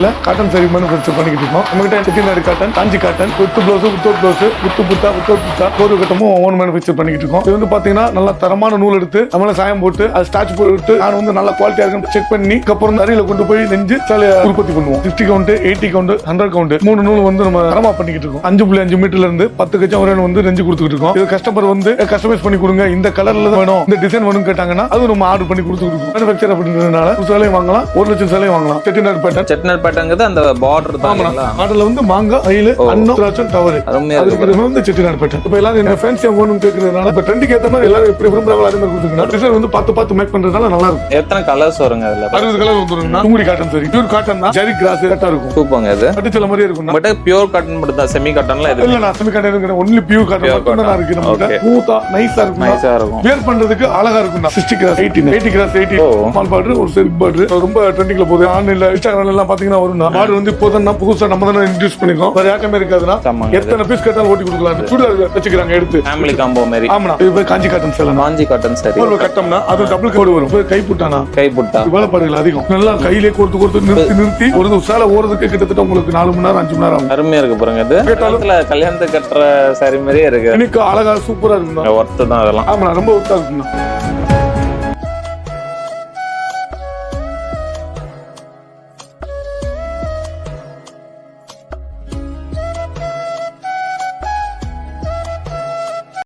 Cotton sorry manufacture பண்ணிக்கிட்டு இருக்கோம். நம்மகிட்ட Chettinad cotton, Kanchi cotton, with blouse, without blouse, with Buddha கோரு கட்டமும் ஓன் மேனுஃபேக்சர் பண்ணிக்கிட்டு இருக்கோம். இது வந்து பாத்தீங்கன்னா நல்லா தரமான நூல் எடுத்து நம்மள சாயம் போட்டு அது ஸ்டாச் போட்டு நான் வந்து நல்ல குவாலிட்டியா இருக்குன்னு செக் பண்ணி அப்புறம் அரியில கொண்டு போய் நெஞ்சு சேலைய உற்பத்தி பண்ணுவோம். 60 கவுண்ட், 80 கவுண்ட், 100 கவுண்ட் 3 நூல் வந்து நம்ம தரமா பண்ணிக்கிட்டு இருக்கோம். 5.5 மீட்டர்ல இருந்து 10 கச்சம் வரை வந்து நெஞ்சு கொடுத்துட்டு இருக்கோம். இது கஸ்டமர் வந்து கஸ்டமைஸ் பண்ணி கொடுங்க, இந்த கலர்ல வேணும், இந்த டிசைன் வேணும் கேட்டாங்கன்னா அது நம்ம ஆர்டர் பண்ணி கொடுத்துட்டு இருக்கோம். மேனுஃபேக்சர் அப்படின்றதுனால சேலையும் வாங்கலாம், 1 லட்சம் சேலையும் வாங்கலாம். செட்டிநாடு பேட்டர்ன் அந்த பார்டர் தான். பார்டர்ல வந்து மாங்காய், அயில, அன்னம், திராட்சை, தவறு. அது வந்து செட்டிநாடு பேட்டர்ன். இப்ப எல்லாரும் இந்த ஃபேன்சி வேணும்னு கேக்குறதுனால இப்ப ட்ரெண்டுக்கு ஏத்த மாதிரி எல்லாரும் எப்படி விரும்புறாங்களோ அதே மாதிரி கொடுத்துருக்கோம். டிசைன் வந்து பார்த்து மேக் பண்றதுனால நல்லா இருக்கும். எத்தனை கலர்ஸ் வருங்க அதுல? 60 கலர் வந்துருங்க. தூங்குடி காட்டன் சரி, பியூர் காட்டன் தான். ஜரி கிராஸ் கரெக்ட்டா இருக்கும். சூப்பர்ங்க. இது பட்டுச்சல மாதிரியே இருக்கும். பட் பியூர் காட்டன் மட்டும் தான், செமி காட்டன்ல எது இல்ல. நான் செமி காட்டன் இருக்கு, ஒன்லி பியூர் காட்டன் மட்டும் தான் இருக்கு. நமக்கு ஸ்மூத்தா நைஸா இருக்கும். வேர் பண்றதுக்கு அழகா இருக்கும். 60 கிராஸ் 80 கிராஸ் 80 ஸ்மால் பார்டர், ஒரு சில்க் பார்டர் ரொம்ப ட்ரெண்டிங்ல போகுது. ஆன்லைன்ல இன்ஸ்டாகிராம்ல எல்லாம் பாத்தீங்கன்னா வரும். பார்டர் வந்து இப்போதான் புதுசா நம்ம தான் இன்ட்ரோ듀ஸ் பண்ணிருக்கோம். வேற யாருமே இருக்காதுன்னா எத்தனை பீஸ் கேட்டாலும் ஓட்டி கொடுக்கலாம். சுடிதார் வச்சுக்கிறாங்க எடுத்து ஃபேமிலி காம்போ மாதிரி. ஆமா, இது காஞ்சி காட்டன் சேலை. காஞ்சி காட்டன் சரி ஒரு கட்டம்னா அது டபுள் கோட் வரும். கைப்புட்டா வேலைப்பாடுகள் அதிகம். நல்லா கையிலே கொடுத்து நிறுத்தி ஒரு சேலை ஓடுறதுக்கு கிட்டத்தட்ட உங்களுக்கு 4 மணி நேரம் 5 மணி நேரம் அருமையா இருக்கு பாருங்க. இது கல்யாணத்துக்கு கட்டுற சாரி மாதிரியே இருக்கு. எனக்கு அழகா சூப்பரா இருக்கு. ஒர்த்து தான் அதெல்லாம். ஆமா, ரொம்ப ஒர்த்தா இருக்குங்க.